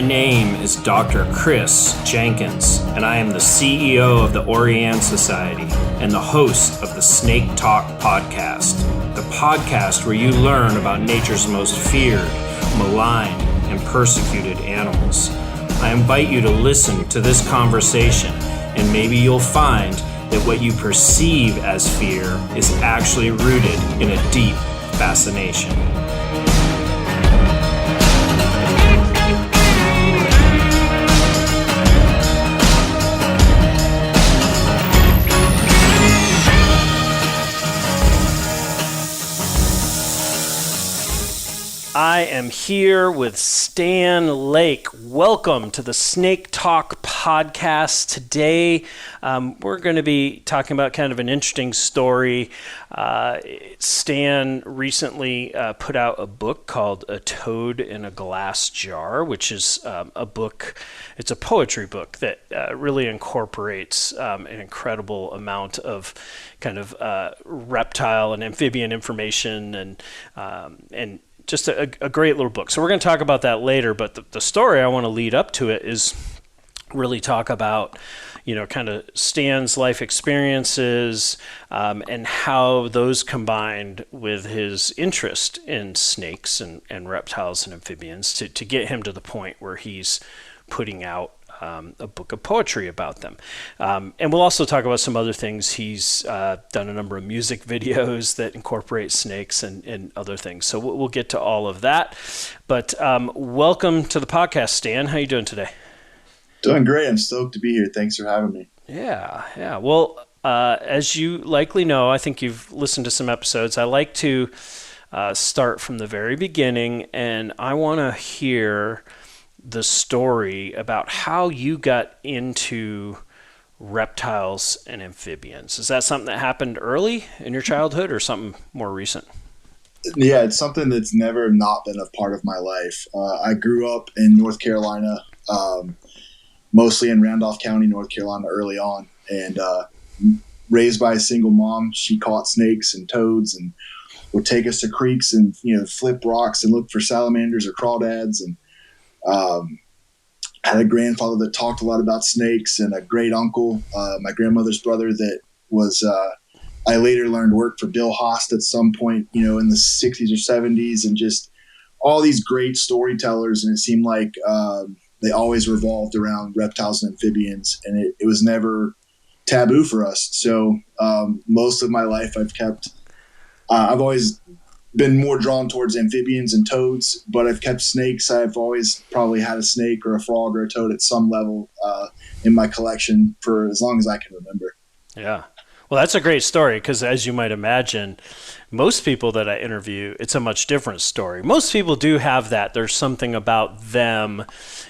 My name is Dr. Chris Jenkins, and I am the CEO of the Orianne Society and the host of the Snake Talk podcast, the podcast where you learn about nature's most feared, maligned, and persecuted animals. I invite you to listen to this conversation, and maybe you'll find that what you perceive as fear is actually rooted in a deep fascination. I am here with Stan Lake. Welcome to the Snake Talk podcast. Today, we're going to be talking about kind of an interesting story. Stan recently put out a book called A Toad in a Glass Jar, which is a book, it's a poetry book that really incorporates an incredible amount of kind of reptile and amphibian information and just a great little book. So we're going to talk about that later, but the story I want to lead up to it is really talk about, kind of Stan's life experiences and how those combined with his interest in snakes and reptiles and amphibians to get him to the point where he's putting out a book of poetry about them. And we'll also talk about some other things. He's done a number of music videos that incorporate snakes and other things. So we'll get to all of that. But welcome to the podcast, Stan. How you doing today? Doing great. I'm stoked to be here. Thanks for having me. Yeah. Well, as you likely know, I think you've listened to some episodes. I like to start from the very beginning, and I want to hear the story about how you got into reptiles and amphibians. Is that something that happened early in your childhood or something more recent? Yeah, it's something that's never not been a part of my life. I grew up in North Carolina, mostly in Randolph County, North Carolina early on, and raised by a single mom. She caught snakes and toads and would take us to creeks and, flip rocks and look for salamanders or crawdads, and had a grandfather that talked a lot about snakes and a great uncle, my grandmother's brother that was, I later learned worked for Bill Haast at some point, in the 60s or 70s, and just all these great storytellers. And it seemed like they always revolved around reptiles and amphibians, and it was never taboo for us. So most of my life I've always been more drawn towards amphibians and toads, but I've kept snakes. I've always probably had a snake or a frog or a toad at some level in my collection for as long as I can remember. Yeah. Well, that's a great story because, as you might imagine, most people that I interview, it's a much different story. Most people do have that. There's something about them,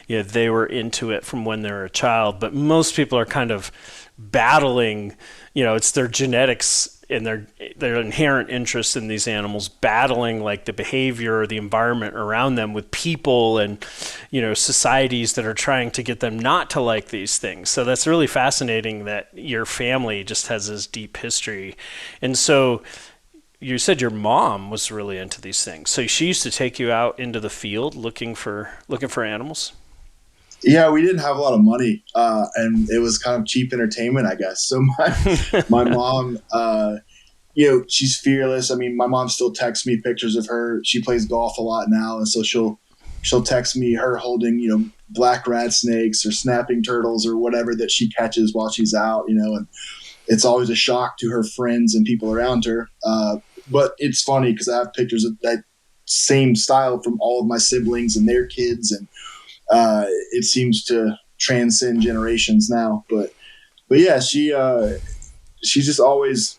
they were into it from when they were a child, but most people are kind of battling, it's their genetics and their inherent interest in these animals, battling like the behavior or the environment around them with people and, societies that are trying to get them not to like these things. So that's really fascinating that your family just has this deep history. And so you said your mom was really into these things. So she used to take you out into the field looking for animals? Yeah, we didn't have a lot of money, and it was kind of cheap entertainment, I guess. So my mom, she's fearless. I mean, my mom still texts me pictures of her. She plays golf a lot now, and so she'll text me her holding, black rat snakes or snapping turtles or whatever that she catches while she's out, and it's always a shock to her friends and people around her. But it's funny because I have pictures of that same style from all of my siblings and their kids, and it seems to transcend generations now, but yeah, she's just always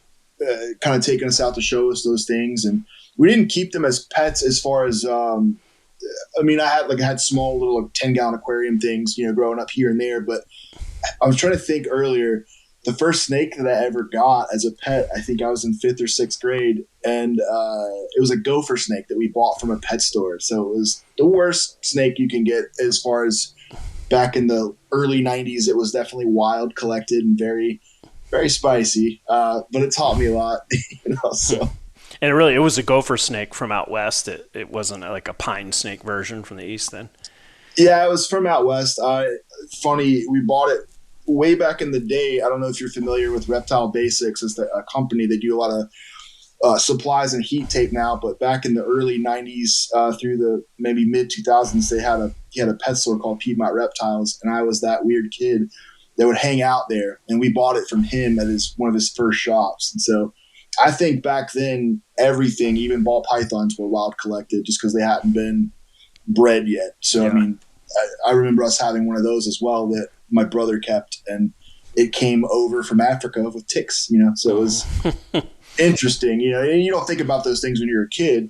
kind of taking us out to show us those things, and we didn't keep them as pets as far as I had small little 10-gallon aquarium things, growing up here and there. But I was trying to think earlier. The first snake that I ever got as a pet, I think I was in 5th or 6th grade, and it was a gopher snake that we bought from a pet store. So it was the worst snake you can get as far as back in the early 90s. It was definitely wild, collected, and very, very spicy, but it taught me a lot. So. And it was a gopher snake from out west. It wasn't like a pine snake version from the east then? Yeah, it was from out west. Funny, we bought it way back in the day. I don't know if you're familiar with Reptile Basics. It's a company. They do a lot of supplies and heat tape now, but back in the early '90s through the maybe mid 2000s, he had a pet store called Piedmont Reptiles, and I was that weird kid that would hang out there, and we bought it from him at his one of his first shops. And so I think back then everything, even ball pythons, were wild collected just because they hadn't been bred yet. So Yeah. I mean, I remember us having one of those as well that my brother kept, and it came over from Africa with ticks. So it was interesting. And you don't think about those things when you're a kid.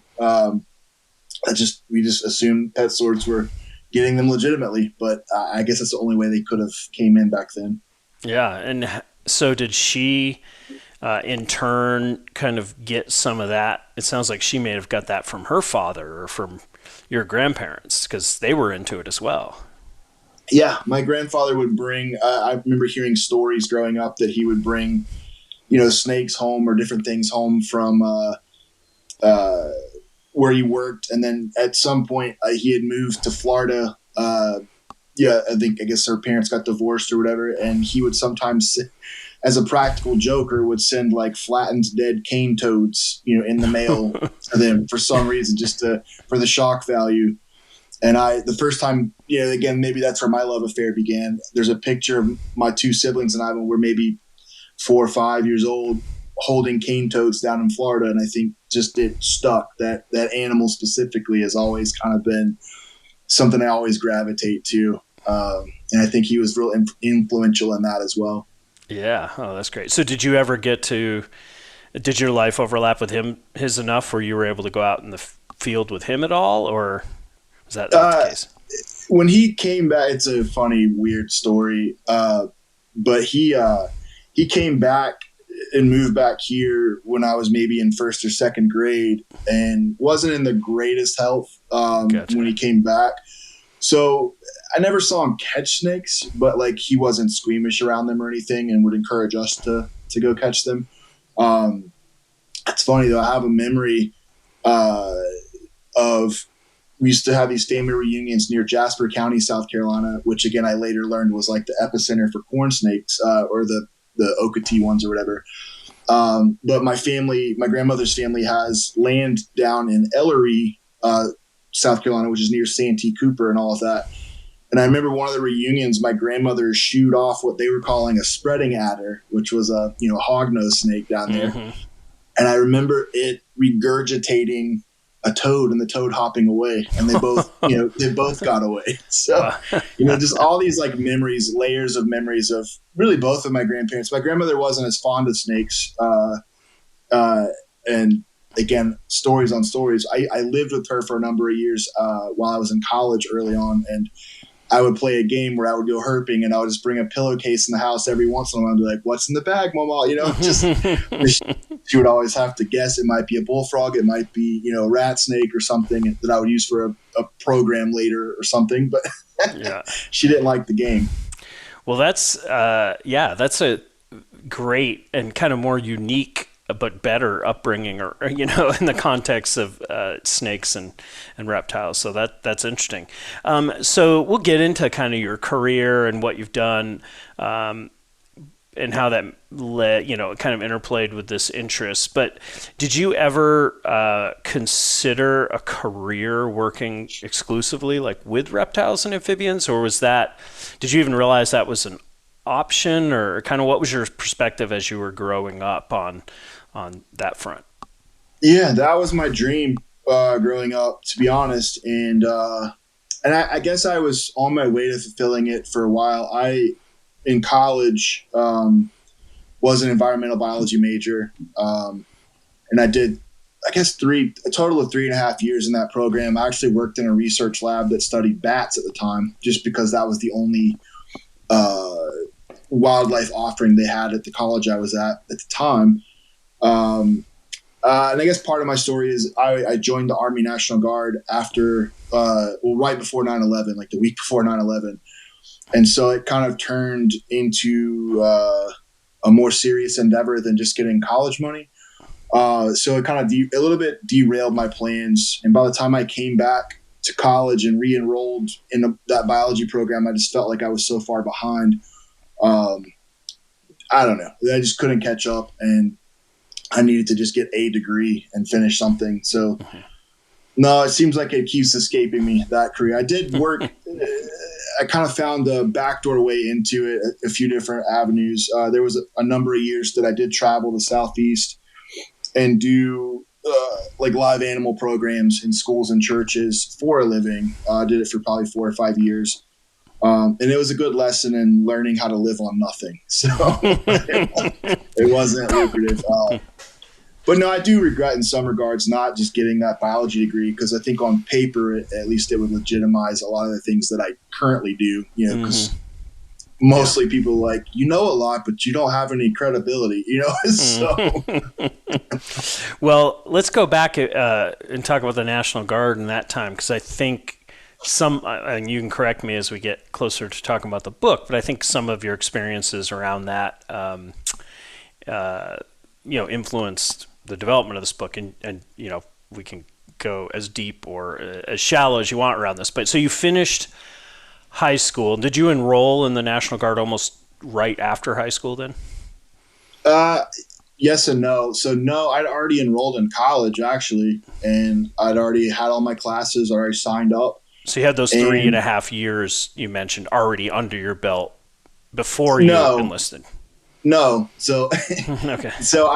We just assumed pet stores were getting them legitimately, but I guess that's the only way they could have came in back then. Yeah. And so did she, in turn, kind of get some of that? It sounds like she may have got that from her father or from your grandparents because they were into it as well. Yeah, my grandfather would bring. I remember hearing stories growing up that he would bring, snakes home or different things home from uh, where he worked, and then at some point he had moved to Florida. Yeah, I guess her parents got divorced or whatever, and he would sometimes, as a practical joker, would send like flattened dead cane toads, in the mail to them for some reason, for the shock value. And the first time, again, maybe that's where my love affair began. There's a picture of my two siblings and I when we're maybe 4 or 5 years old, holding cane toads down in Florida, and I think just it stuck. That animal specifically has always kind of been something I always gravitate to, and I think he was real influential in that as well. Yeah. Oh, that's great. So did you ever did your life overlap with his enough where you were able to go out in the field with him at all, or was that not the Uh, case? when he came back, it's a funny, weird story. But he came back and moved back here when I was maybe in first or second grade, and wasn't in the greatest health when Gotcha. he came back. So I never saw him catch snakes, but like he wasn't squeamish around them or anything, and would encourage us to go catch them. Um, it's funny though. I have a memory uh, of we used to have these family reunions near Jasper County, South Carolina, which again I later learned was like the epicenter for corn snakes or the Okatee ones or whatever. But my grandmother's family has land down in Ellery, South Carolina, which is near Santee Cooper and all of that. And I remember one of the reunions, my grandmother shooed off what they were calling a spreading adder, which was a hognose snake down there. Hmm. And I remember it regurgitating a toad and the toad hopping away, and they both got away. So Wow. just all these like memories, layers of memories of really both of my grandparents. My grandmother wasn't as fond of snakes, and again, stories on stories. I lived with her for a number of years while I was in college early on, and I would play a game where I would go herping and I would just bring a pillowcase in the house every once in a while and be like, "What's in the bag, Mama?" Just she would always have to guess. It might be a bullfrog, it might be a rat snake or something that I would use for a program later or something. But Yeah. she didn't like the game. Well, that's a great and kind of more unique but better upbringing, or in the context of snakes and reptiles. So that's interesting. So we'll get into kind of your career and what you've done, and how that kind of interplayed with this interest. But did you ever consider a career working exclusively like with reptiles and amphibians, or did you even realize that was an option, or kind of what was your perspective as you were growing up on that front? Yeah, that was my dream growing up, to be honest. And I guess I was on my way to fulfilling it for a while. In college, was an environmental biology major, and I did, I guess, a total of 3.5 years in that program. I actually worked in a research lab that studied bats at the time, just because that was the only uh, wildlife offering they had at the college I was at the time. Um, and I guess part of my story is I joined the Army National Guard right before 9/11, like the week before 9/11. And so it kind of turned into a more serious endeavor than just getting college money. So it kind of a little bit derailed my plans. And by the time I came back to college and re-enrolled in that biology program, I just felt like I was so far behind. I don't know. I just couldn't catch up, and I needed to just get a degree and finish something. So, no, it seems like it keeps escaping me, that career. I did work. I kind of found the backdoor way into it, a few different avenues. There was a number of years that I did travel the Southeast and do like live animal programs in schools and churches for a living. I did it for probably 4 or 5 years. And it was a good lesson in learning how to live on nothing. So it wasn't lucrative. But no, I do regret in some regards not just getting that biology degree, because I think on paper, at least it would legitimize a lot of the things that I currently do, because mostly people are like, you know a lot, but you don't have any credibility, so. Well, let's go back and talk about the National Guard in that time, because I think and you can correct me as we get closer to talking about the book, but I think some of your experiences around that, influenced the development of this book, and we can go as deep or as shallow as you want around this. But so you finished high school. Did you enroll in the National Guard almost right after high school then? Yes and no. So no, I'd already enrolled in college actually, and I'd already had all my classes, already signed up. So you had those 3.5 years you mentioned already under your belt before you enlisted. No. So, okay. So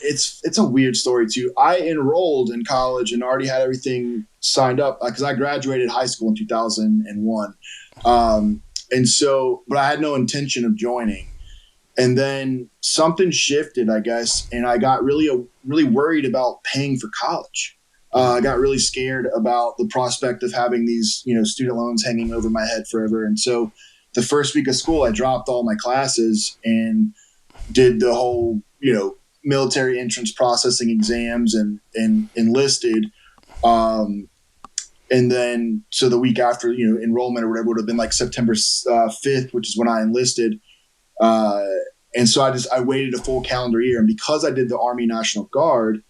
it's a weird story too. I enrolled in college and already had everything signed up because I graduated high school in 2001. But I had no intention of joining. And then something shifted, I guess, and I got really worried about paying for college. I got really scared about the prospect of having these, student loans hanging over my head forever. And so the first week of school, I dropped all my classes and did the whole, military entrance processing exams and enlisted. And then, so the week after, enrollment or whatever would have been like September 5th, which is when I enlisted. And so I waited a full calendar year. And because I did the Army National Guard,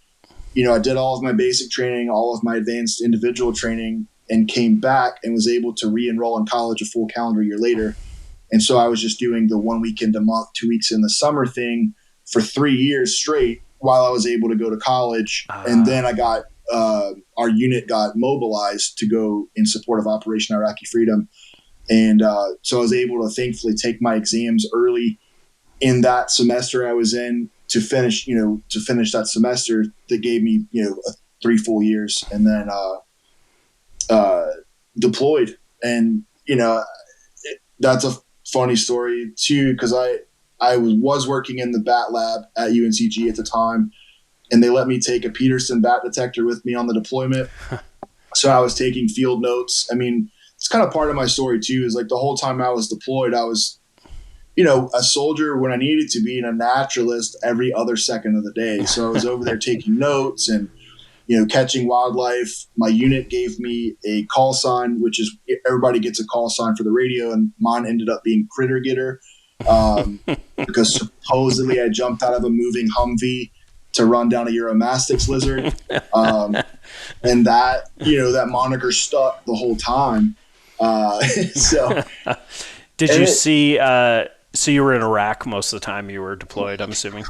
I did all of my basic training, all of my advanced individual training, and came back and was able to re-enroll in college a full calendar year later. And so I was just doing the 1 weekend a month, 2 weeks in the summer thing for 3 years straight while I was able to go to college. And then I got our unit got mobilized to go in support of Operation Iraqi Freedom. And so I was able to thankfully take my exams early in that semester I was in to finish that semester that gave me, 3 full years, and then deployed. And, that's a funny story too, because I was working in the bat lab at UNCG at the time, and they let me take a Peterson bat detector with me on the deployment. So I was taking field notes. I mean, it's kind of part of my story too, is like the whole time I was deployed, I was, a soldier when I needed to be, and a naturalist every other second of the day. So I was over there taking notes and, catching wildlife. My unit gave me a call sign, which is everybody gets a call sign for the radio, and mine ended up being Critter Getter, because supposedly I jumped out of a moving Humvee to run down a Euromastix lizard. And that, that moniker stuck the whole time. So did you see, so you were in Iraq most of the time you were deployed, I'm assuming?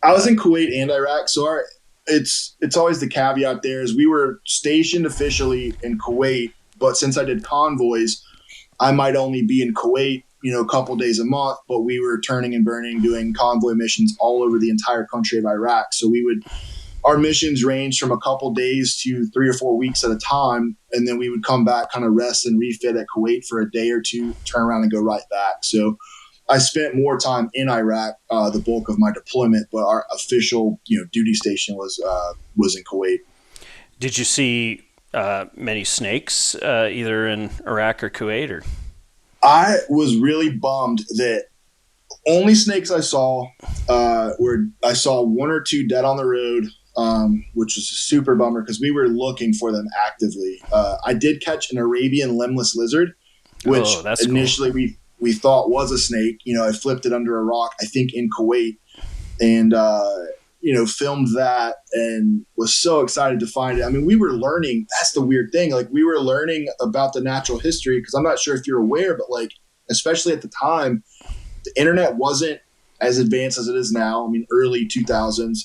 I was in Kuwait and Iraq. So it's always the caveat there is we were stationed officially in Kuwait, but since I did convoys, I might only be in Kuwait, a couple days a month, but we were turning and burning, doing convoy missions all over the entire country of Iraq. So our missions ranged from a couple days to 3 or 4 weeks at a time. And then we would come back, kind of rest and refit at Kuwait for a day or two, turn around and go right back. So I spent more time in Iraq, the bulk of my deployment, but our official, duty station was in Kuwait. Did you see many snakes, either in Iraq or Kuwait? Or I was really bummed that only snakes I saw were I saw 1 or 2 dead on the road, which was a super bummer because we were looking for them actively. I did catch an Arabian limbless lizard, which initially cool. we thought was a snake. I flipped it under a rock, I think in Kuwait, and filmed that and was so excited to find it. I mean, we were learning. That's the weird thing. Like, we were learning about the natural history, because I'm not sure if you're aware, but like, especially at the time, the internet wasn't as advanced as it is now. I mean, early 2000s.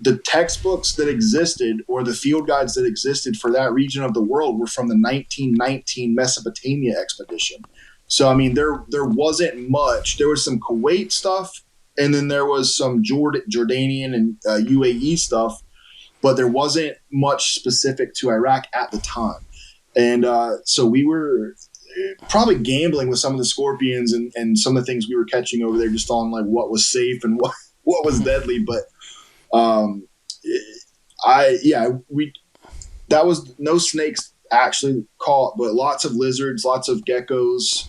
The textbooks that existed, or the field guides that existed for that region of the world, were from the 1919 Mesopotamia expedition. So, I mean, there wasn't much. There was some Kuwait stuff, and then there was some Jordanian and UAE stuff, but there wasn't much specific to Iraq at the time. And so we were probably gambling with some of the scorpions and some of the things we were catching over there, just on like what was safe and what was deadly. But that was no snakes actually caught, but lots of lizards, lots of geckos,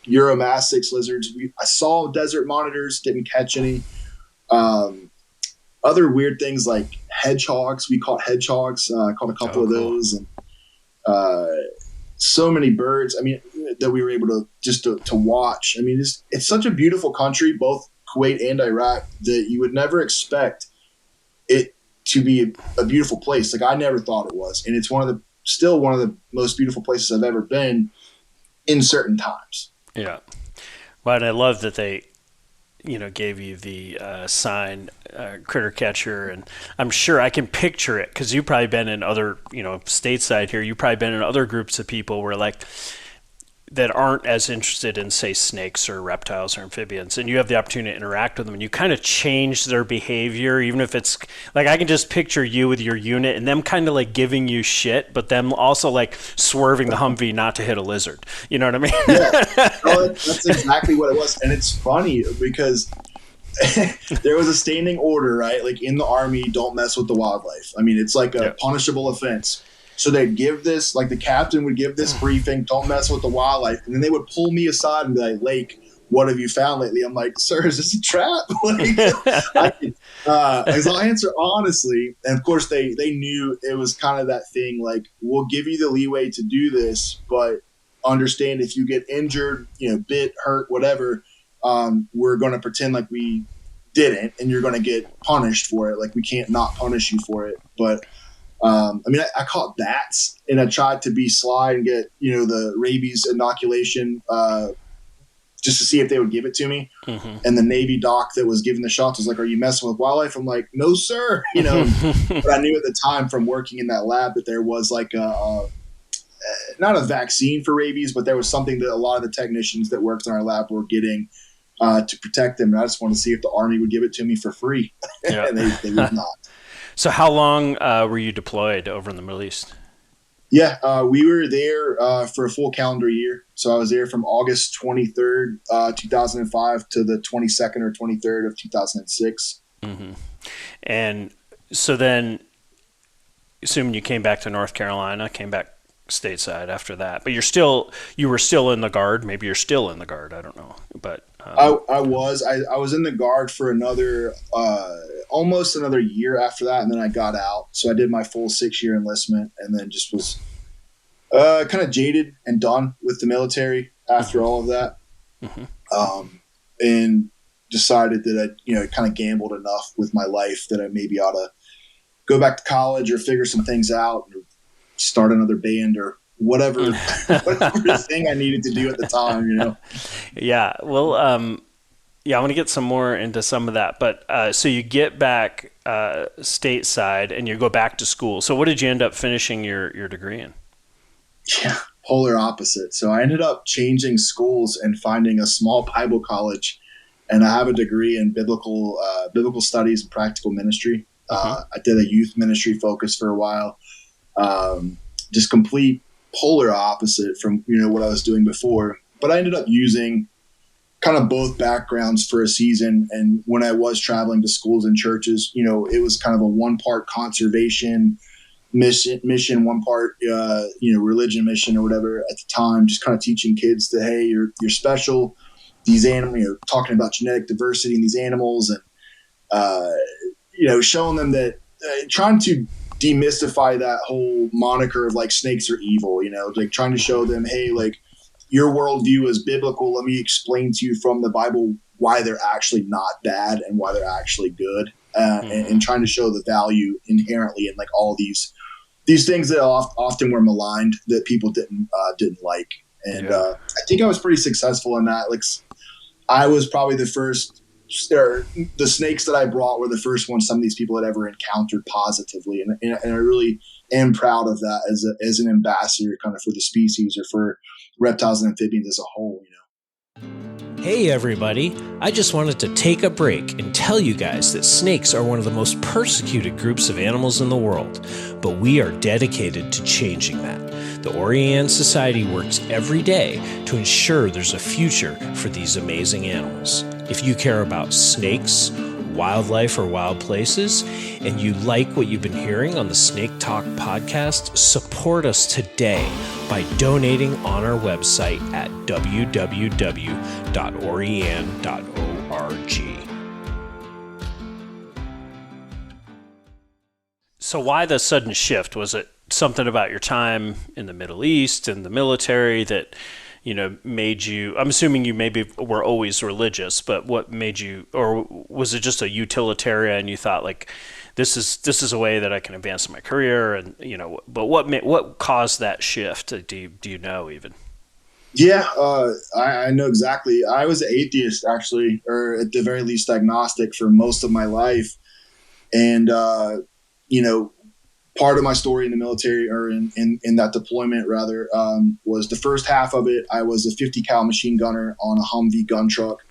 Uromastyx lizards. I saw desert monitors, didn't catch any. Other weird things like hedgehogs. We caught hedgehogs. I caught a couple of those, and so many birds. I mean, that we were able to watch. I mean, it's such a beautiful country, both Kuwait and Iraq, that you would never expect it to be a beautiful place. Like, I never thought it was, and it's still one of the most beautiful places I've ever been in certain times. Yeah. Well, and I love that they, gave you the sign, critter catcher, and I'm sure I can picture it, because you've probably been in other, stateside here, you've probably been in other groups of people where like that aren't as interested in, say, snakes or reptiles or amphibians, and you have the opportunity to interact with them, and you kind of change their behavior, even if it's like, I can just picture you with your unit and them kind of like giving you shit, but them also like swerving the Humvee not to hit a lizard. You know what I mean? Yeah, that's exactly what it was. And it's funny because there was a standing order, right? Like, in the Army, don't mess with the wildlife. I mean, it's like a punishable offense. So they'd give this, like, the captain would give this briefing, don't mess with the wildlife. And then they would pull me aside and be like, Lake, what have you found lately? I'm like, sir, is this a trap? I'll answer honestly. And of course they knew it was kind of that thing, like, we'll give you the leeway to do this, but understand if you get injured, bit, hurt, whatever, we're going to pretend like we didn't, and you're going to get punished for it. Like, we can't not punish you for it. But I mean, I caught bats, and I tried to be sly and get, the rabies inoculation, just to see if they would give it to me. Mm-hmm. And the Navy doc that was giving the shots was like, are you messing with wildlife? I'm like, no, sir. But I knew at the time from working in that lab that there was like not a vaccine for rabies, but there was something that a lot of the technicians that worked in our lab were getting to protect them. And I just wanted to see if the Army would give it to me for free. Yeah. And they would not. So how long were you deployed over in the Middle East? Yeah, we were there for a full calendar year. So I was there from August 23rd, 2005 to the 22nd or 23rd of 2006. Mm-hmm. And so then, assuming you came back to North Carolina, came back stateside after that, but you were still in the Guard. Maybe you're still in the Guard. I don't know, but I was in the Guard for another almost another year after that, and then I got out. So I did my full 6-year enlistment, and then just was kind of jaded and done with the military after all of that, and decided that I kind of gambled enough with my life that I maybe ought to go back to college or figure some things out or start another band or whatever thing I needed to do at the time, Yeah. Well, I want to get some more into some of that, but so you get back stateside and you go back to school. So what did you end up finishing your degree in? Yeah, polar opposite. So I ended up changing schools and finding a small Bible college, and I have a degree in biblical studies and practical ministry. I did a youth ministry focus for a while. Just complete polar opposite from what I was doing before. But I ended up using kind of both backgrounds for a season. And when I was traveling to schools and churches, it was kind of a one part conservation mission, one part religion mission or whatever at the time. Just kind of teaching kids that, hey, you're special. These animals, talking about genetic diversity in these animals, and showing them that, trying to demystify that whole moniker of like snakes are evil, like trying to show them, hey, like your worldview is biblical. Let me explain to you from the Bible why they're actually not bad and why they're actually good. and trying to show the value inherently in like all these things that often were maligned that people didn't like. And I think I was pretty successful in that. Like I was probably the first, or the snakes that I brought were the first ones some of these people had ever encountered positively. And I really am proud of that as an ambassador kind of for the species or for reptiles and amphibians as a whole, you know. Hey everybody, I just wanted to take a break and tell you guys that snakes are one of the most persecuted groups of animals in the world, but we are dedicated to changing that. The Orianne Society works every day to ensure there's a future for these amazing animals. If you care about snakes, wildlife, or wild places, and you like what you've been hearing on the Snake Talk podcast, support us today by donating on our website at www.orianne.org. So why the sudden shift? Was it something about your time in the Middle East and the military that, you know, made you, I'm assuming you maybe were always religious, but what made you, or was it just a utilitarian? You thought like, this is a way that I can advance in my career, and you know, but what caused that shift? Do you know even? Yeah, I know exactly. I was an atheist actually, or at the very least agnostic for most of my life. And, you know, part of my story in the military, or in that deployment rather, was the first half of it. I was a 50 cal machine gunner on a Humvee gun truck.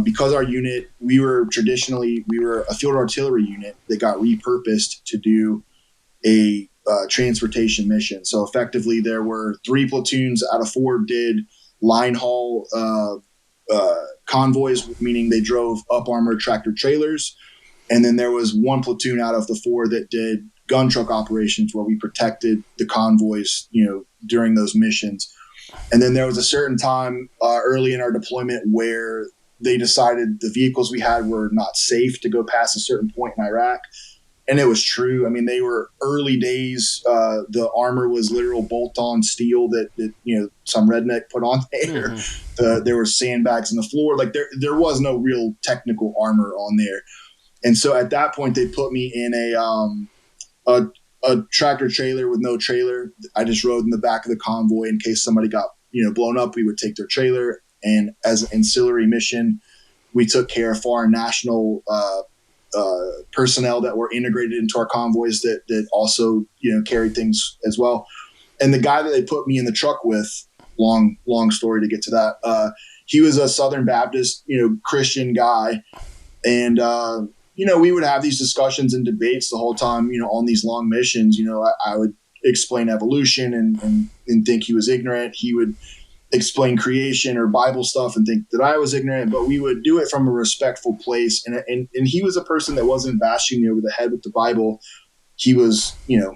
Because our unit, we were a field artillery unit that got repurposed to do a transportation mission. So effectively there were 3 platoons out of 4 did line haul convoys, meaning they drove up armored tractor trailers. And then there was 1 platoon out of the 4 that did gun truck operations where we protected the convoys, you know, during those missions. And then there was a certain time early in our deployment where they decided the vehicles we had were not safe to go past a certain point in Iraq. And it was true. I mean, they were early days. The armor was literal bolt-on steel that you know, some redneck put on there. Mm-hmm. There were sandbags in the floor. Like there was no real technical armor on there. And so at that point, they put me in a tractor trailer with no trailer. I just rode in the back of the convoy in case somebody got, you know, blown up. We would take their trailer. And as an ancillary mission, we took care of foreign national personnel that were integrated into our convoys that also, you know, carried things as well. And the guy that they put me in the truck with, long story to get to that, he was a Southern Baptist, you know, Christian guy. And, you know, we would have these discussions and debates the whole time, you know, on these long missions. You know, I would explain evolution and think he was ignorant. He would explain creation or Bible stuff and think that I was ignorant, but we would do it from a respectful place. And he was a person that wasn't bashing me over the head with the Bible. He was, you know,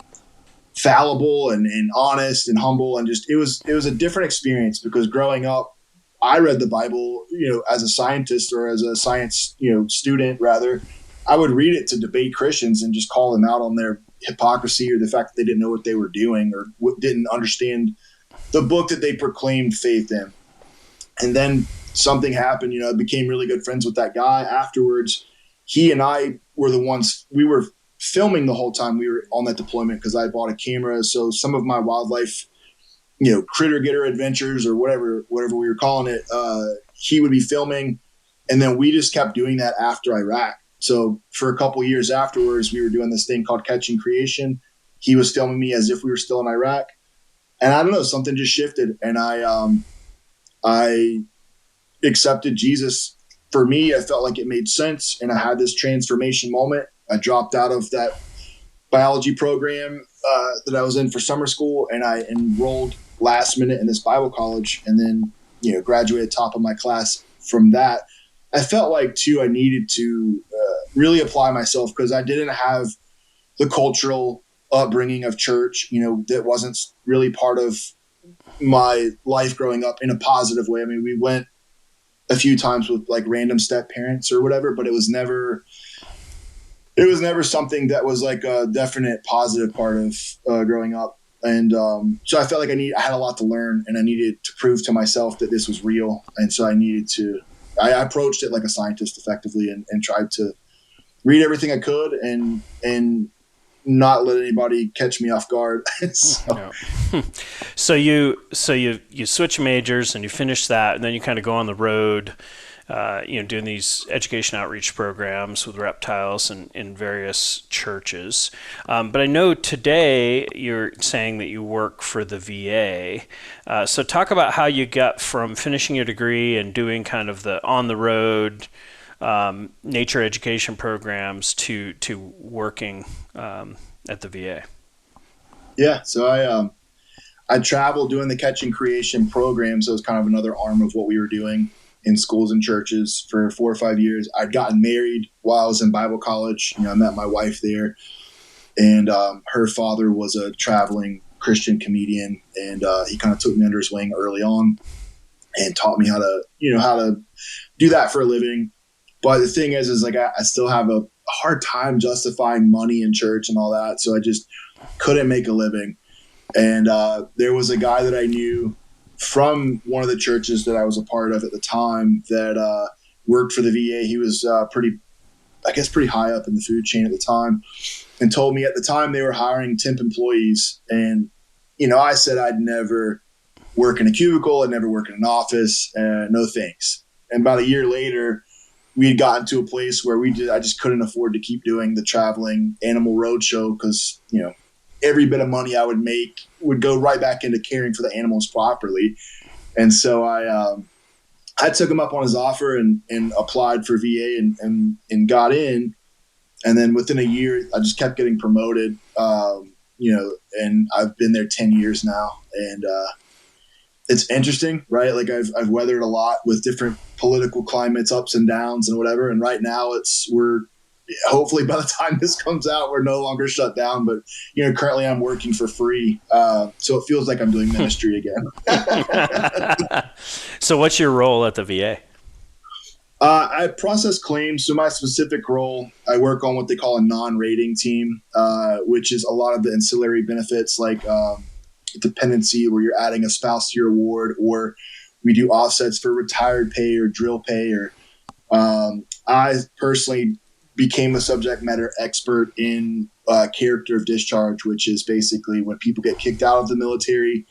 fallible and honest and humble, and just, it was a different experience because growing up, I read the Bible, you know, as a scientist or as a science, you know, student rather. I would read it to debate Christians and just call them out on their hypocrisy or the fact that they didn't know what they were doing or didn't understand the book that they proclaimed faith in. And then something happened, you know, I became really good friends with that guy. Afterwards, he and I were the ones, we were filming the whole time we were on that deployment because I bought a camera. So some of my wildlife, you know, critter getter adventures or whatever we were calling it, he would be filming. And then we just kept doing that after Iraq. So for a couple of years afterwards, we were doing this thing called Catching Creation. He was filming me as if we were still in Iraq. And I don't know, something just shifted. And I accepted Jesus. For me, I felt like it made sense. And I had this transformation moment. I dropped out of that biology program that I was in for summer school. And I enrolled last minute in this Bible college and then, you know, graduated top of my class from that. I felt like too, I needed to really apply myself because I didn't have the cultural upbringing of church, you know, that wasn't really part of my life growing up in a positive way. I mean, we went a few times with like random step parents or whatever, but it was never something that was like a definite positive part of growing up. And so I felt like I had a lot to learn and I needed to prove to myself that this was real. And so I approached it like a scientist effectively and tried to read everything I could and not let anybody catch me off guard. So, Yeah. So you switch majors and you finish that, and then you kind of go on the road, doing these education outreach programs with reptiles and in various churches. But I know today you're saying that you work for the VA. So talk about how you got from finishing your degree and doing kind of the on the road nature education programs to working at the VA. Yeah, so I traveled doing the Catch and Creation program, so it was kind of another arm of what we were doing in schools and churches for 4 or 5 years. I'd gotten married while I was in Bible college. I met my wife there, and her father was a traveling Christian comedian, and he kind of took me under his wing early on and taught me how to do that for a living. But the thing is like I still have a hard time justifying money in church and all that, so I just couldn't make a living. And there was a guy that I knew from one of the churches that I was a part of at the time that worked for the VA. He was pretty high up in the food chain at the time, and told me at the time they were hiring temp employees. And, I said I'd never work in a cubicle. I'd never work in an office. No thanks. And about a year later, we had gotten to a place where I just couldn't afford to keep doing the traveling animal roadshow because, every bit of money I would make would go right back into caring for the animals properly. And so I took him up on his offer and applied for VA and got in. And then within a year, I just kept getting promoted, and I've been there 10 years now. And it's interesting, right? Like I've weathered a lot with different political climates, ups and downs and whatever. And right now we're hopefully by the time this comes out, we're no longer shut down, but currently I'm working for free. So it feels like I'm doing ministry again. So what's your role at the VA? I process claims. So my specific role, I work on what they call a non-rating team, which is a lot of the ancillary benefits like dependency, where you're adding a spouse to your award, or we do offsets for retired pay or drill pay. Or I personally became a subject matter expert in character of discharge, which is basically when people get kicked out of the military,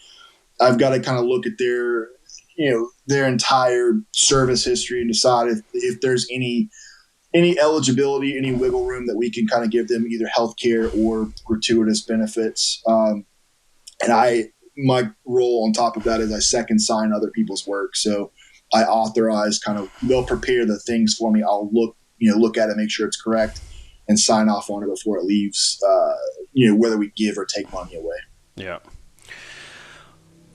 I've got to kind of look at their entire service history and decide if there's any eligibility, any wiggle room that we can kind of give them either healthcare or gratuitous benefits. And my role on top of that is I second sign other people's work. So I authorize they'll prepare the things for me. I'll look at it, make sure it's correct, and sign off on it before it leaves, whether we give or take money away. Yeah.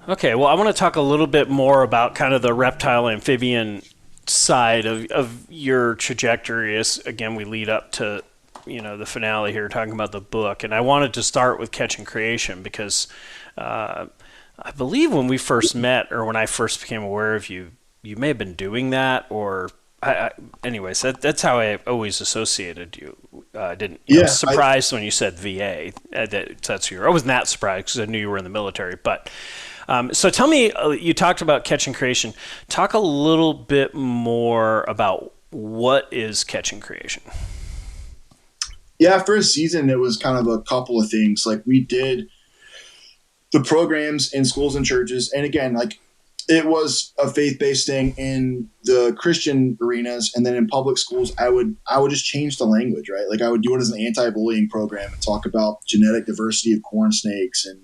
Okay, well, I want to talk a little bit more about kind of the reptile amphibian side of your trajectory as, again, we lead up to, the finale here, talking about the book. And I wanted to start with Catch and Creation because I believe when we first met, or when I first became aware of you, you may have been doing that, or anyways, that's how I always associated you. I was surprised when you said VA. I wasn't that surprised because I knew you were in the military. But so tell me, you talked about Catch and Creation. Talk a little bit more about what is Catch and Creation. Yeah, first season, it was kind of a couple of things. Like we did the programs in schools and churches. And again, like it was a faith-based thing in the Christian arenas. And then in public schools, I would just change the language, right? Like I would do it as an anti-bullying program and talk about genetic diversity of corn snakes and,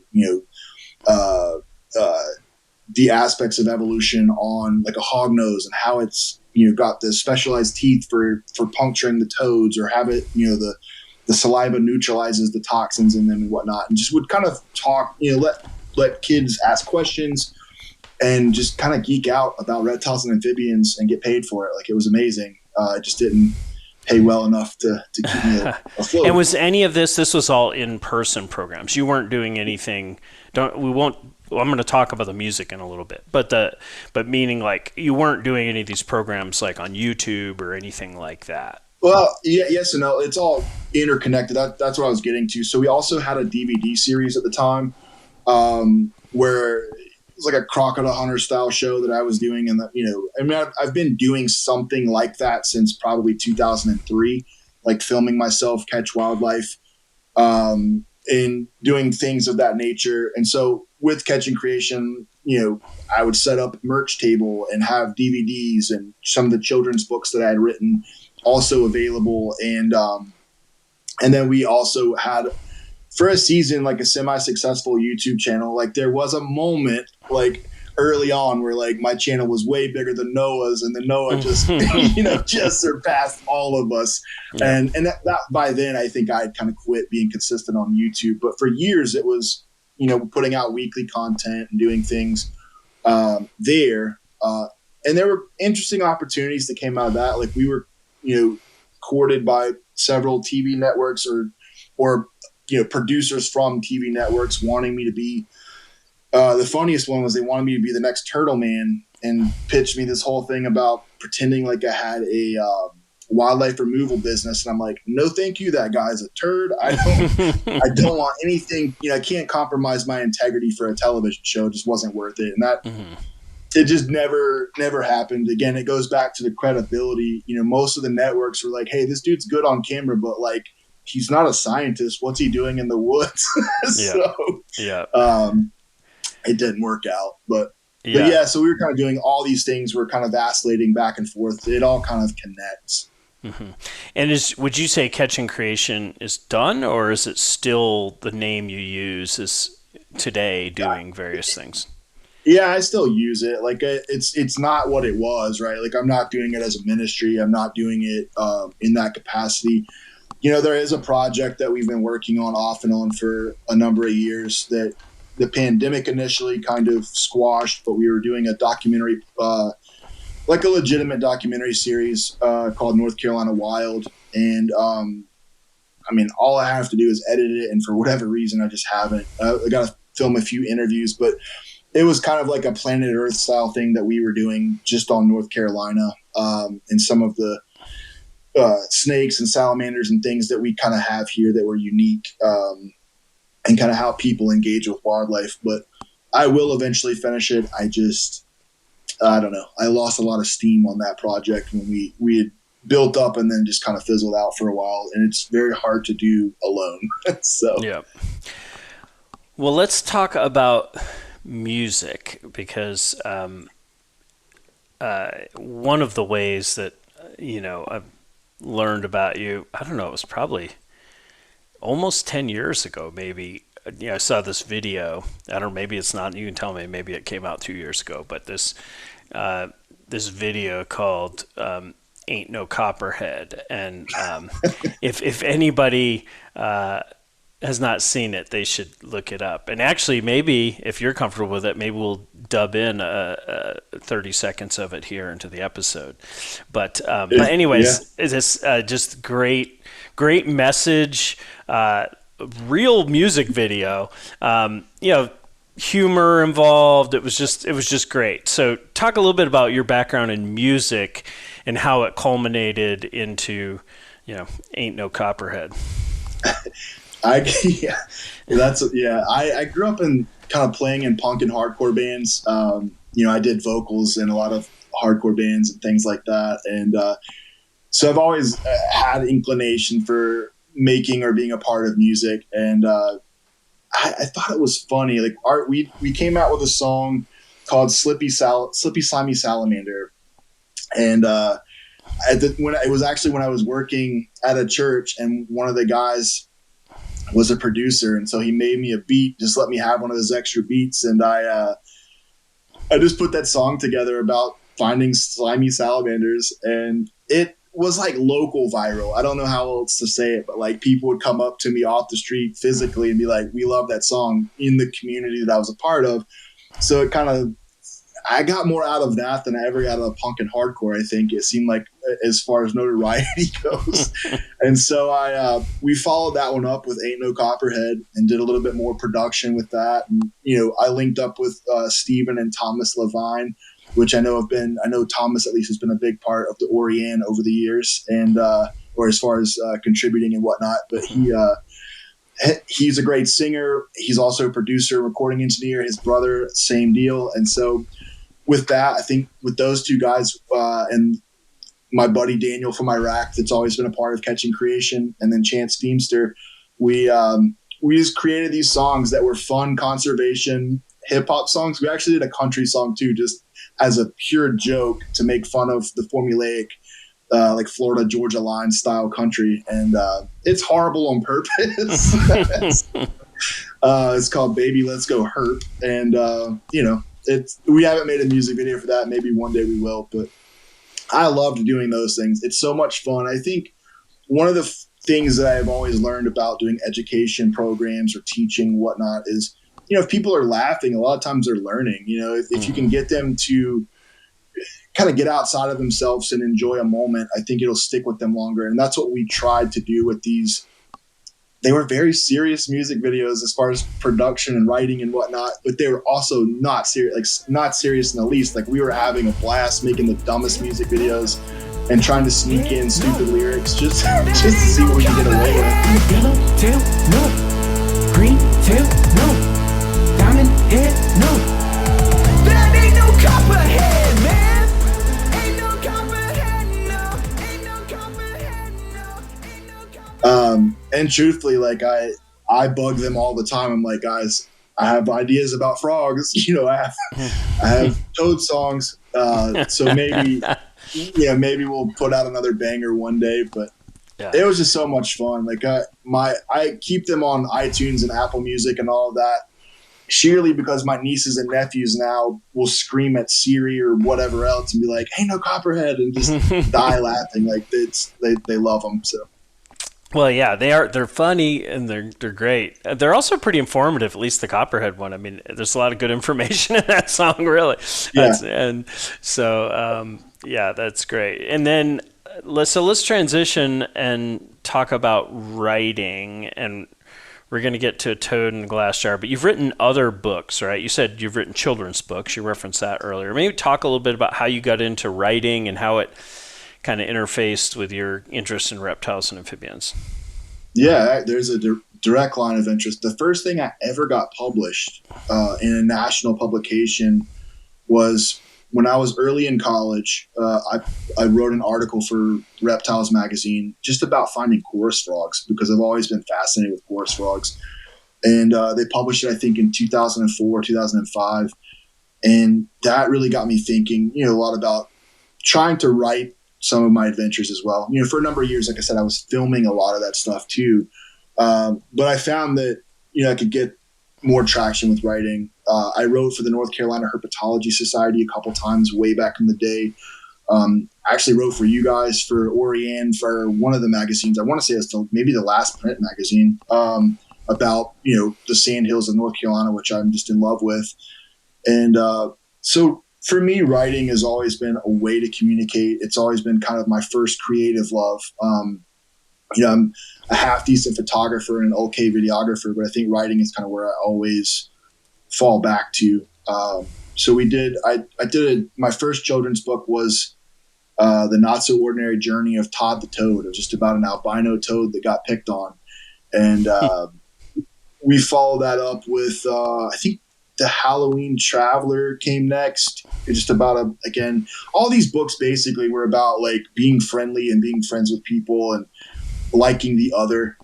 the aspects of evolution on like a hognose and how it's, got the specialized teeth for puncturing the toads, or have it, the saliva neutralizes the toxins in them and whatnot, and just would kind of talk, let kids ask questions and just kind of geek out about reptiles and amphibians and get paid for it. Like it was amazing. I just didn't pay well enough to keep me afloat. And was any of this was all in-person programs? You weren't doing anything. I'm going to talk about the music in a little bit, but meaning like you weren't doing any of these programs like on YouTube or anything like that. Well, yeah, yes and no. It's all interconnected. That's what I was getting to. So we also had a DVD series at the time where it was like a Crocodile Hunter style show that I was doing. And, I've been doing something like that since probably 2003. like filming myself catch wildlife, and doing things of that nature. And so with Catching Creation, I would set up a merch table and have DVDs and some of the children's books that I had written also available. And then we also had, for a season, like a semi-successful YouTube channel. Like there was a moment like early on where like my channel was way bigger than Noah's, and then Noah just, just surpassed all of us. Yeah. And that by then I think I had kind of quit being consistent on YouTube, but for years it was, putting out weekly content and doing things there. And there were interesting opportunities that came out of that. Like we were, courted by several TV networks or producers from TV networks wanting me to be, the funniest one was they wanted me to be the next Turtle Man and pitched me this whole thing about pretending like I had a wildlife removal business. And I'm like, no, thank you. That guy's a turd. I don't want anything, I can't compromise my integrity for a television show. It just wasn't worth it. And that, it just never happened. Again, it goes back to the credibility. Most of the networks were like, hey, this dude's good on camera, but like, he's not a scientist. What's he doing in the woods? It didn't work out, but so we were kind of doing all these things. We're kind of vacillating back and forth. It all kind of connects. Mm-hmm. And would you say Catching Creation is done, or is it still the name you use is today doing various things? Yeah, I still use it. Like it's not what it was, right? Like I'm not doing it as a ministry. I'm not doing it in that capacity. There is a project that we've been working on off and on for a number of years that the pandemic initially kind of squashed, but we were doing a documentary, like a legitimate documentary series called North Carolina Wild. And all I have to do is edit it. And for whatever reason, I just haven't. I got to film a few interviews, but it was kind of like a Planet Earth style thing that we were doing just on North Carolina, and some of the snakes and salamanders and things that we kind of have here that were unique, and kind of how people engage with wildlife. But I will eventually finish it. I don't know. I lost a lot of steam on that project when we had built up and then just kind of fizzled out for a while, and it's very hard to do alone. So yeah. Well, let's talk about music, because one of the ways that I've learned about you, I don't know, it was probably almost 10 years ago, maybe. I saw this video. I don't know, maybe it's not, you can tell me, maybe it came out 2 years ago, but this video called Ain't No Copperhead. And if anybody has not seen it, they should look it up. And actually, maybe if you're comfortable with it, maybe we'll dub in 30 seconds of it here into the episode. But anyways, it's just great message, real music video. Humor involved. It was just great. So talk a little bit about your background in music and how it culminated into, Ain't No Copperhead. I grew up in kind of playing in punk and hardcore bands. I did vocals in a lot of hardcore bands and things like that. And so I've always had inclination for making or being a part of music. And I thought it was funny. Like we came out with a song called Slippy Slimy Salamander. And when I was working at a church, and one of the guys was a producer, and so he made me a beat, just let me have one of those extra beats, and I just put that song together about finding slimy salamanders, and it was like local viral. I don't know how else to say it, but like people would come up to me off the street physically and be like, we love that song, in the community that I was a part of. So it kind of, I got more out of that than I ever got out of punk and hardcore. I think it seemed like, as far as notoriety goes. And so we followed that one up with Ain't No Copperhead and did a little bit more production with that. And, I linked up with Stephen and Thomas Levine, which I know Thomas at least has been a big part of the Oriane over the years, and or as far as contributing and whatnot. But he's a great singer. He's also a producer, recording engineer. His brother, same deal. And so with that, I think with those two guys and my buddy Daniel from Iraq, that's always been a part of Catching Creation, and then Chance Deemster, we just created these songs that were fun conservation hip hop songs. We actually did a country song too, just as a pure joke to make fun of the formulaic, like Florida Georgia Line style country, and it's horrible on purpose. It's called Baby Let's Go Hurt, and we haven't made a music video for that. Maybe one day we will, but I loved doing those things. It's so much fun. I think one of the things that I've always learned about doing education programs or teaching whatnot is, if people are laughing, a lot of times they're learning. If you can get them to kind of get outside of themselves and enjoy a moment, I think it'll stick with them longer. And that's what we tried to do with these. They were very serious music videos as far as production and writing and whatnot, but they were also not serious, not serious in the least. Like, we were having a blast making the dumbest music videos and trying to sneak in stupid lyrics just to see what we can get away with. Yellow tail, no. Green tail, no. Diamond head, no. That ain't no copperhead, man. Ain't no copperhead, no. Ain't no copperhead, no. Ain't no copperhead. And truthfully, like, I bug them all the time. I'm like, guys, I have ideas about frogs. I have toad songs. So maybe we'll put out another banger one day. But it was just so much fun. Like, I keep them on iTunes and Apple Music and all of that, sheerly because my nieces and nephews now will scream at Siri or whatever else and be like, "Hey, no copperhead," and just die laughing. Like, they love them. So. Well, yeah, they're funny and they're great. They're also pretty informative, at least the Copperhead one. I mean, there's a lot of good information in that song, really. Yeah. And so, that's great. And then let's transition and talk about writing, and we're going to get to A Toad in a Glass Jar, but you've written other books, right? You said you've written children's books. You referenced that earlier. Maybe talk a little bit about how you got into writing and how it kind of interfaced with your interest in reptiles and amphibians. Yeah, there's a direct line of interest. The first thing I ever got published in a national publication was when I was early in college. I wrote an article for Reptiles magazine just about finding chorus frogs, because I've always been fascinated with chorus frogs. And they published it, I think, in 2004, 2005. And that really got me thinking, a lot about trying to write some of my adventures as well. For a number of years, like I said, I was filming a lot of that stuff too. But I found that, I could get more traction with writing. I wrote for the North Carolina Herpetology Society a couple times way back in the day. I actually wrote for you guys, for Oriane, for one of the magazines. I want to say it's maybe the last print magazine, about, the sandhills of North Carolina, which I'm just in love with. And so for me, writing has always been a way to communicate. It's always been kind of my first creative love. I'm a half decent photographer and an okay videographer, but I think writing is kind of where I always fall back to. So my first children's book was The Not So Ordinary Journey of Todd the Toad. It was just about an albino toad that got picked on. And we followed that up with, I think, The Halloween Traveler came next. It's just about again, all these books basically were about like being friendly and being friends with people and liking the other,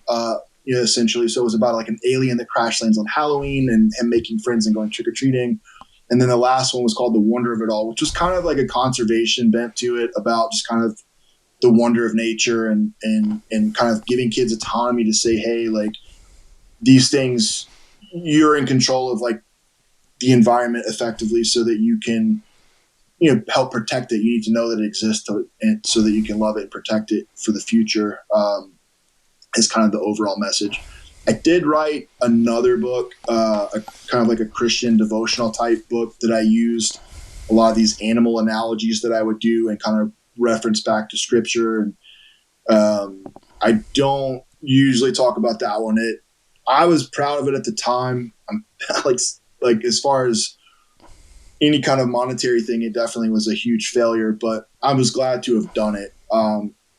essentially. So it was about like an alien that crash lands on Halloween and him making friends and going trick-or-treating. And then the last one was called The Wonder of It All, which was kind of like a conservation bent to it, about just kind of the wonder of nature and kind of giving kids autonomy to say, hey, like, these things, you're in control of, like, the environment effectively, so that you can, help protect it. You need to know that it exists and so that you can love it and protect it for the future, is kind of the overall message. I did write another book, kind of like a Christian devotional type book, that I used a lot of these animal analogies that I would do and kind of reference back to scripture. And I don't usually talk about that one. I was proud of it at the time. I'm like as far as any kind of monetary thing, it definitely was a huge failure, but I was glad to have done it.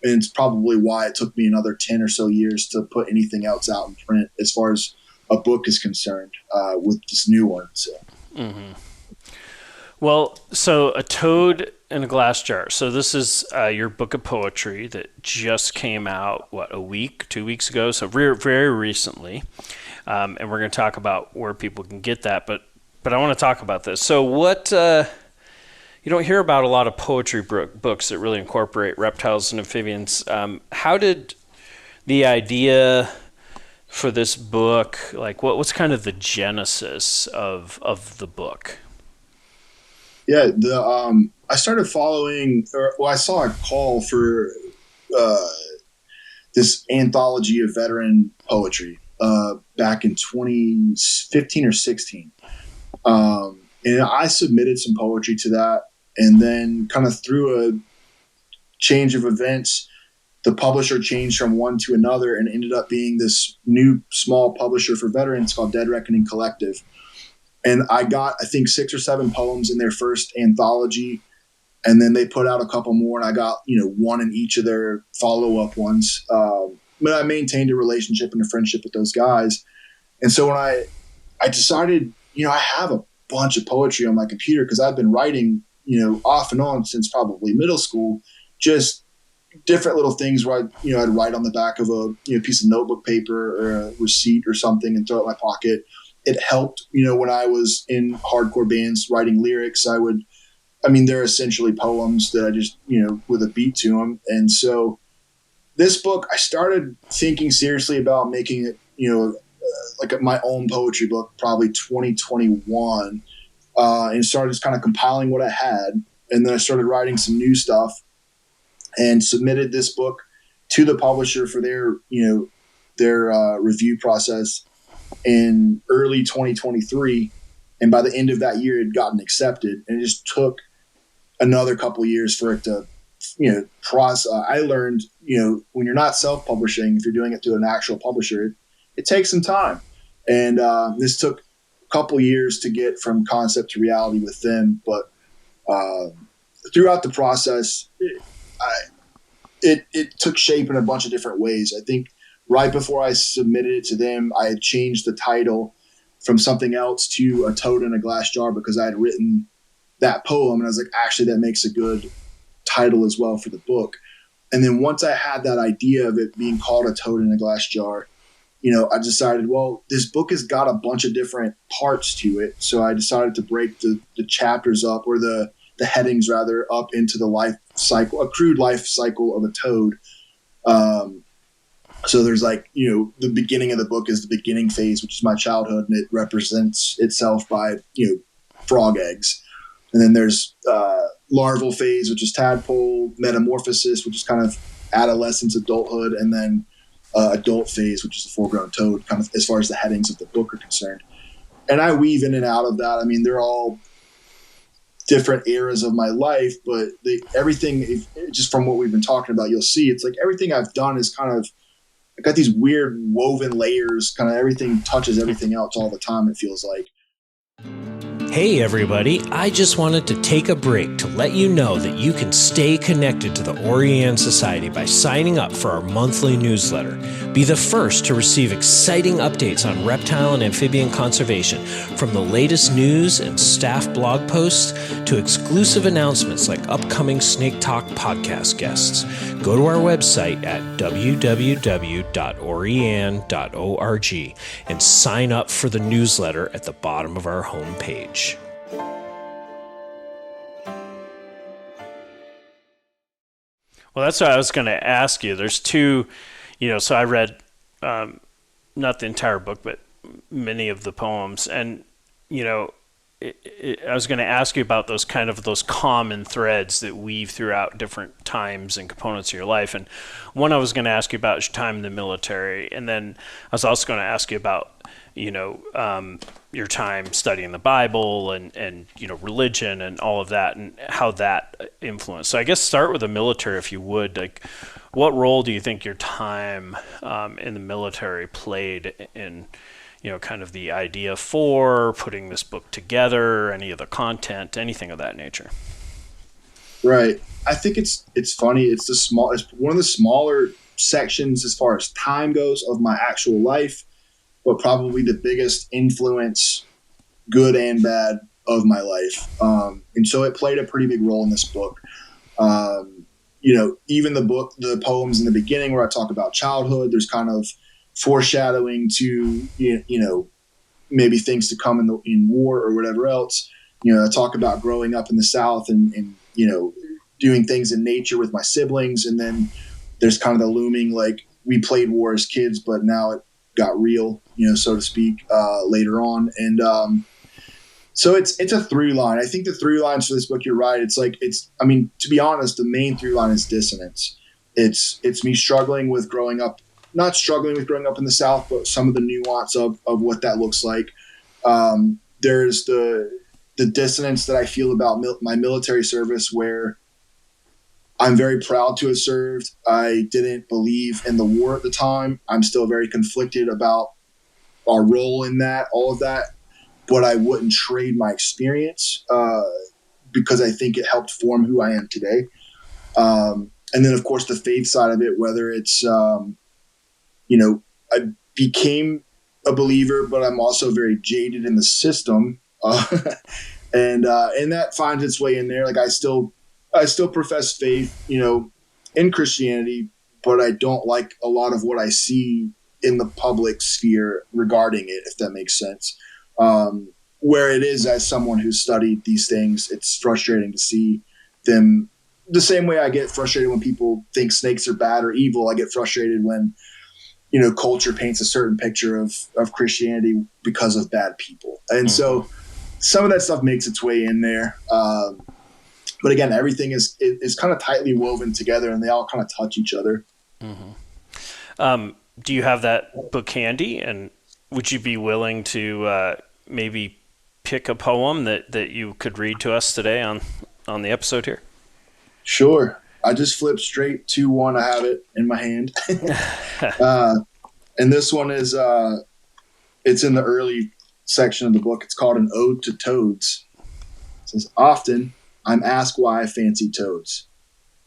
And it's probably why it took me another 10 or so years to put anything else out in print as far as a book is concerned, with this new one. So. Mm-hmm. Well, so A Toad in a Glass Jar. So this is your book of poetry that just came out, a week, 2 weeks ago? So very, very recently. And we're going to talk about where people can get that. But I want to talk about this. So what you don't hear about a lot of poetry books that really incorporate reptiles and amphibians. How did the idea for this book, like what's kind of the genesis of the book? Yeah, I started following, I saw a call for this anthology of veteran poetry back in 2015 or 16. And I submitted some poetry to that, and then kind of through a change of events, the publisher changed from one to another and ended up being this new small publisher for veterans called Dead Reckoning Collective. And I got, I think, 6 or 7 poems in their first anthology. And then they put out a couple more, and I got, one in each of their follow-up ones. But I maintained a relationship and a friendship with those guys. And so when I decided, I have a bunch of poetry on my computer because I've been writing, off and on since probably middle school, just different little things where I'd write on the back of a piece of notebook paper or a receipt or something and throw it in my pocket. It helped, when I was in hardcore bands writing lyrics, they're essentially poems that I just, with a beat to them. And so this book, I started thinking seriously about making it, like my own poetry book, probably 2021, and started just kind of compiling what I had. And then I started writing some new stuff and submitted this book to the publisher for their review process in early 2023. And by the end of that year, it had gotten accepted, and it just took another couple of years for it to, process. I learned, when you're not self-publishing, if you're doing it through an actual publisher, it takes some time. And this took a couple of years to get from concept to reality with them. But throughout the process, it took shape in a bunch of different ways. I think right before I submitted it to them, I had changed the title from something else to A Toad in a Glass Jar because I had written that poem. And I was like, actually, that makes a good title as well for the book. And then once I had that idea of it being called A Toad in a Glass Jar, I decided, well, this book has got a bunch of different parts to it. So I decided to break the chapters up, or the headings rather, up into the life cycle, a crude life cycle of a toad. So there's the beginning of the book is the beginning phase, which is my childhood, and it represents itself by, frog eggs. And then there's larval phase, which is tadpole, metamorphosis, which is kind of adolescence, adulthood, and then adult phase, which is the full-grown toad, kind of as far as the headings of the book are concerned. And I weave in and out of that. They're all different eras of my life, but everything, just from what we've been talking about, you'll see it's like everything I've done is kind of, I got these weird woven layers, kind of everything touches everything else all the time, it feels like. Hey everybody, I just wanted to take a break to let you know that you can stay connected to the Orianne Society by signing up for our monthly newsletter. Be the first to receive exciting updates on reptile and amphibian conservation, from the latest news and staff blog posts to exclusive announcements like upcoming Snake Talk podcast guests. Go to our website at www.orianne.org and sign up for the newsletter at the bottom of our homepage. Well, that's what I was going to ask you. There's two, so I read not the entire book, but many of the poems. And, I was going to ask you about those common threads that weave throughout different times and components of your life. And one I was going to ask you about is your time in the military. And then I was also going to ask you about, your time studying the Bible and religion and all of that, and how that influenced. So I guess start with the military, if you would. Like, what role do you think your time in the military played in, kind of the idea for putting this book together, any of the content, anything of that nature? Right. I think it's funny. It's one of the smaller sections as far as time goes of my actual life, but probably the biggest influence, good and bad, of my life. And so it played a pretty big role in this book. Even the poems in the beginning where I talk about childhood, there's kind of foreshadowing to, maybe things to come in war or whatever else. I talk about growing up in the South and doing things in nature with my siblings. And then there's kind of the looming, like, we played war as kids, but now it got real, so to speak, later on. And so it's a through line. I think the through lines for this book, you're right. To be honest, the main through line is dissonance. It's me not struggling with growing up in the South, but some of the nuance of what that looks like. There's the dissonance that I feel about my military service, where I'm very proud to have served. I didn't believe in the war at the time. I'm still very conflicted about our role in that, all of that. But I wouldn't trade my experience because I think it helped form who I am today. And then, of course, the faith side of it, whether it's, I became a believer, but I'm also very jaded in the system. And that finds its way in there. Like, I still profess faith, in Christianity, but I don't like a lot of what I see in the public sphere regarding it, if that makes sense. Where it is, as someone who's studied these things, it's frustrating to see them the same way I get frustrated when people think snakes are bad or evil. I get frustrated when, culture paints a certain picture of Christianity because of bad people. And so some of that stuff makes its way in there. But again, everything is kind of tightly woven together, and they all kind of touch each other. Mm-hmm. Do you have that book handy? And would you be willing to maybe pick a poem that you could read to us today on the episode here? Sure. I just flipped straight to one. I have it in my hand. And this one is, it's in the early section of the book. It's called An Ode to Toads. It says, often I'm asked why I fancy toads,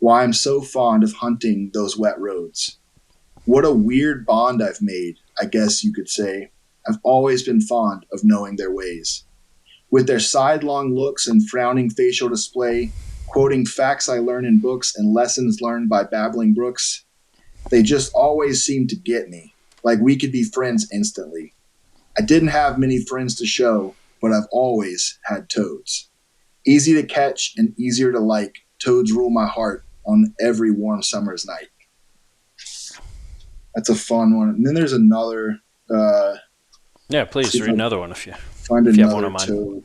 why I'm so fond of hunting those wet roads. What a weird bond I've made, I guess you could say. I've always been fond of knowing their ways. With their sidelong looks and frowning facial display, quoting facts I learn in books and lessons learned by babbling brooks, they just always seem to get me, like we could be friends instantly. I didn't have many friends to show, but I've always had toads. Easy to catch and easier to like, toads rule my heart on every warm summer's night. That's a fun one. And then there's another. Yeah, please read another one if you find have one another of mine. toad.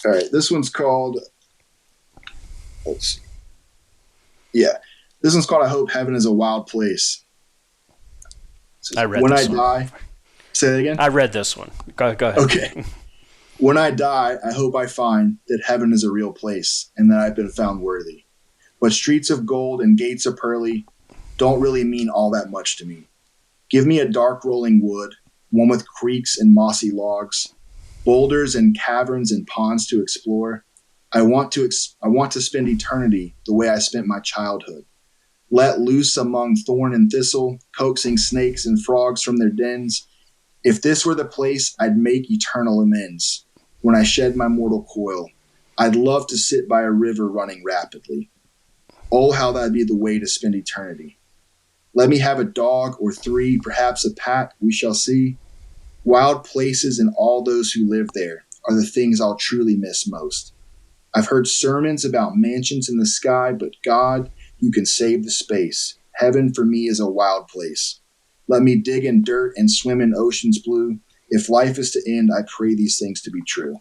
All right, this one's called. Let's see. Yeah, this one's called "I Hope Heaven Is a Wild Place." I read when this I one. die. Say that again. I read this one. Go ahead. Okay. When I die, I hope I find that heaven is a real place and that I've been found worthy. But streets of gold and gates of pearly don't really mean all that much to me. Give me a dark rolling wood, one with creeks and mossy logs, boulders and caverns and ponds to explore. I want to spend eternity the way I spent my childhood. Let loose among thorn and thistle, coaxing snakes and frogs from their dens. If this were the place, I'd make eternal amends. When I shed my mortal coil, I'd love to sit by a river running rapidly. Oh, how that'd be the way to spend eternity. Let me have a dog or three, perhaps a pack, we shall see. Wild places and all those who live there are the things I'll truly miss most. I've heard sermons about mansions in the sky, but God, you can save the space. Heaven for me is a wild place. Let me dig in dirt and swim in oceans blue. If life is to end, I pray these things to be true.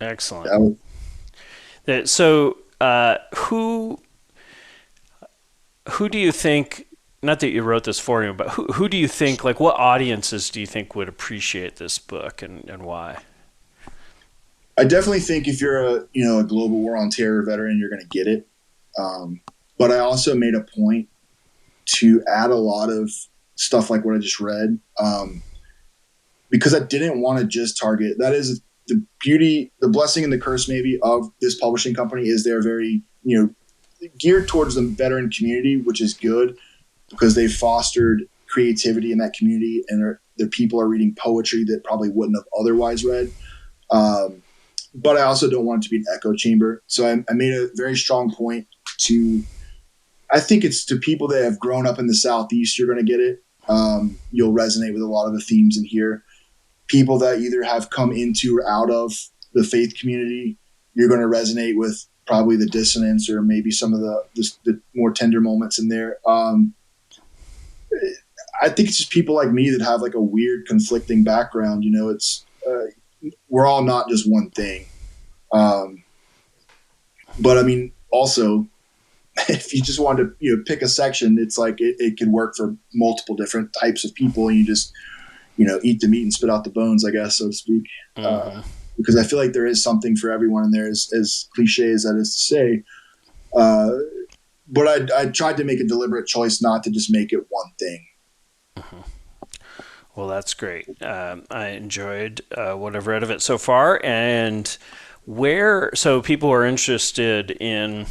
Excellent. So, who do you think, not that you wrote this for you, but who do you think, like what audiences do you think would appreciate this book and why? I definitely think if you're a global war on terror veteran, you're going to get it. But I also made a point to add a lot of stuff like what I just read, because I didn't want to just target. That is the beauty, the blessing and the curse maybe of this publishing company is they're very, geared towards the veteran community, which is good because they've fostered creativity in that community, and the people are reading poetry that probably wouldn't have otherwise read. But I also don't want it to be an echo chamber. So I made a very strong point I think it's to people that have grown up in the Southeast, you're going to get it. You'll resonate with a lot of the themes in here. People that either have come into or out of the faith community, you're going to resonate with probably the dissonance or maybe some of the more tender moments in there. I think it's just people like me that have like a weird conflicting background. It's we're all not just one thing. But I mean, also, if you just wanted to pick a section, it's like it can work for multiple different types of people, and you just eat the meat and spit out the bones, I guess, so to speak. Because I feel like there is something for everyone in there, as cliche as that is to say. But I tried to make a deliberate choice not to just make it one thing. Well, that's great. I enjoyed what I've read of it so far. And so people are interested in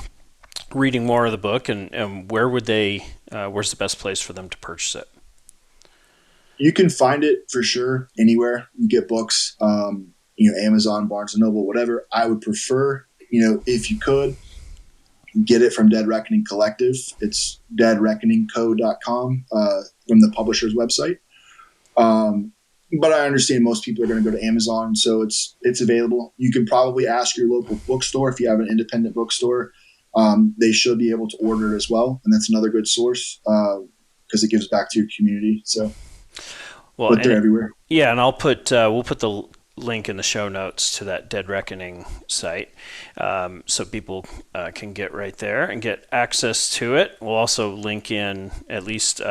reading more of the book, and where's the best place for them to purchase it? You can find it for sure anywhere you get books, Amazon, Barnes & Noble, whatever. I would prefer, if you could, get it from Dead Reckoning Collective. It's deadreckoningco.com from the publisher's website. But I understand most people are going to go to Amazon, so it's available. You can probably ask your local bookstore if you have an independent bookstore. They should be able to order it as well, and that's another good source because it gives back to your community. So, but they're everywhere. Yeah, and we'll put the link in the show notes to that Dead Reckoning site, so people can get right there and get access to it. We'll also link in at least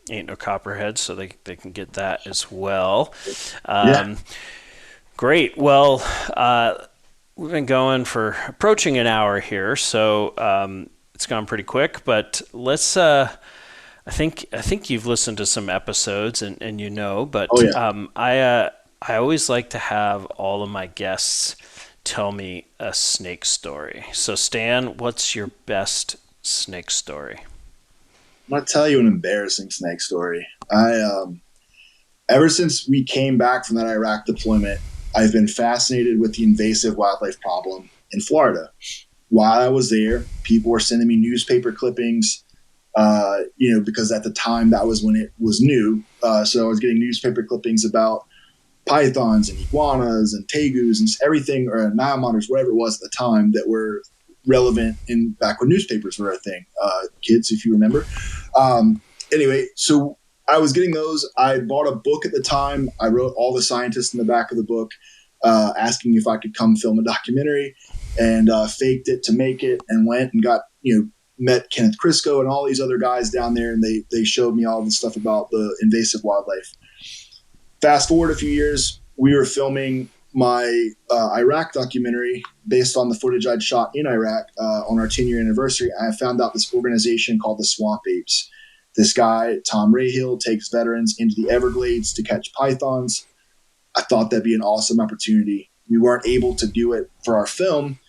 Ain't No Copperhead, so they can get that as well. Great. Well, we've been going for approaching an hour here, so it's gone pretty quick. But let's. I think you've listened to some episodes, and but oh, yeah. I always like to have all of my guests tell me a snake story. So Stan, what's your best snake story? I'm going to tell you an embarrassing snake story. Ever since we came back from that Iraq deployment, I've been fascinated with the invasive wildlife problem in Florida. While I was there, people were sending me newspaper clippings, because at the time that was when it was new. So I was getting newspaper clippings about pythons and iguanas and tegus and everything, or Nile monitors, whatever it was at the time, that were relevant back when newspapers were a thing. Kids, if you remember. Anyway, so I was getting those. I bought a book at the time. I wrote all the scientists in the back of the book, asking if I could come film a documentary, and faked it to make it, and went and got, met Kenneth Crisco and all these other guys down there, and they showed me all the stuff about the invasive wildlife. Fast forward a few years, we were filming my Iraq documentary based on the footage I'd shot in Iraq on our 10-year anniversary. I found out this organization called the Swamp Apes. This guy, Tom Rahill, takes veterans into the Everglades to catch pythons. I thought that'd be an awesome opportunity. We weren't able to do it for our film,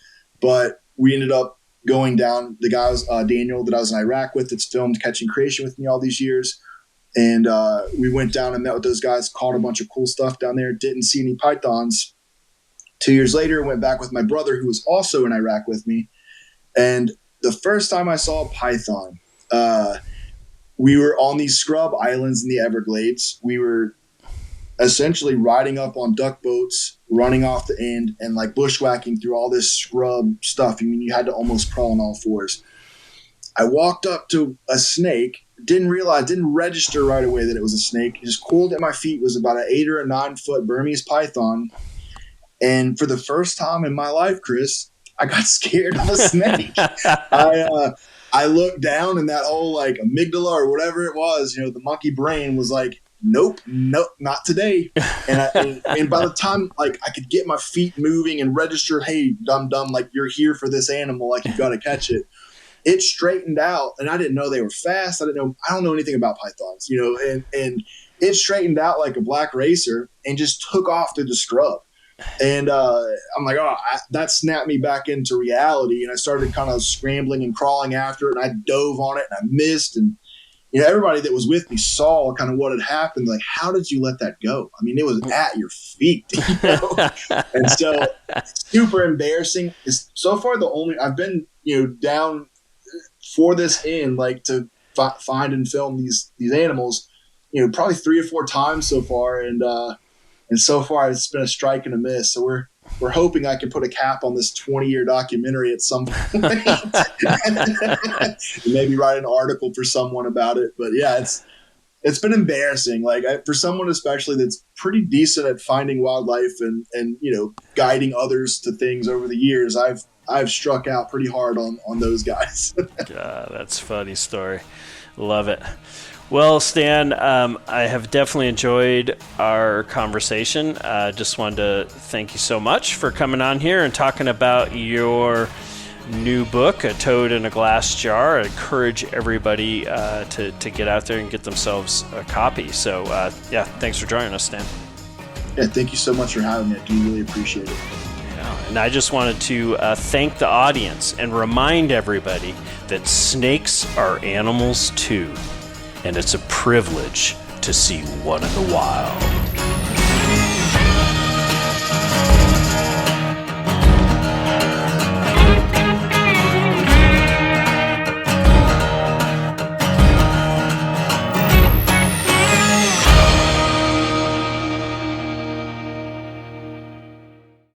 but we ended up going down. The guy was Daniel that I was in Iraq with, that's filmed Catching Creation with me all these years. And we went down and met with those guys, caught a bunch of cool stuff down there, didn't see any pythons. 2 years later, went back with my brother, who was also in Iraq with me. And the first time I saw a python, we were on these scrub islands in the Everglades. We were essentially riding up on duck boats, running off the end, and like bushwhacking through all this scrub stuff. I mean, you had to almost crawl on all fours. I walked up to a snake, didn't register right away that it was a snake. It just cooled at my feet. It was about an 8 or a 9 foot Burmese python. And for the first time in my life, Chris, I got scared of a snake. I looked down, and that whole like amygdala or whatever it was, the monkey brain was like, nope, not today. And by the time like I could get my feet moving and register, hey, dum, like you're here for this animal, like you got to catch it. It straightened out, and I didn't know they were fast. I don't know anything about pythons, and it straightened out like a black racer and just took off through the scrub. And I'm like, that snapped me back into reality. And I started kind of scrambling and crawling after it, and I dove on it and I missed. And, everybody that was with me saw kind of what had happened. Like, how did you let that go? I mean, it was at your feet, and so super embarrassing. So far the only I've been, down for this inn, like to find and film these animals, probably 3 or 4 times so far. And so far it's been a strike and a miss. So we're hoping I can put a cap on this 20-year documentary at some point. Maybe write an article for someone about it. But yeah, it's been embarrassing. Like for someone especially that's pretty decent at finding wildlife and guiding others to things over the years, I've struck out pretty hard on those guys. That's a funny story. Love it. Well, Stan, I have definitely enjoyed our conversation. Just wanted to thank you so much for coming on here and talking about your new book, A Toad in a Glass Jar. I encourage everybody to get out there and get themselves a copy. So, thanks for joining us, Stan. Yeah, thank you so much for having me. I do really appreciate it. And I just wanted to thank the audience and remind everybody that snakes are animals too, and it's a privilege to see one in the wild.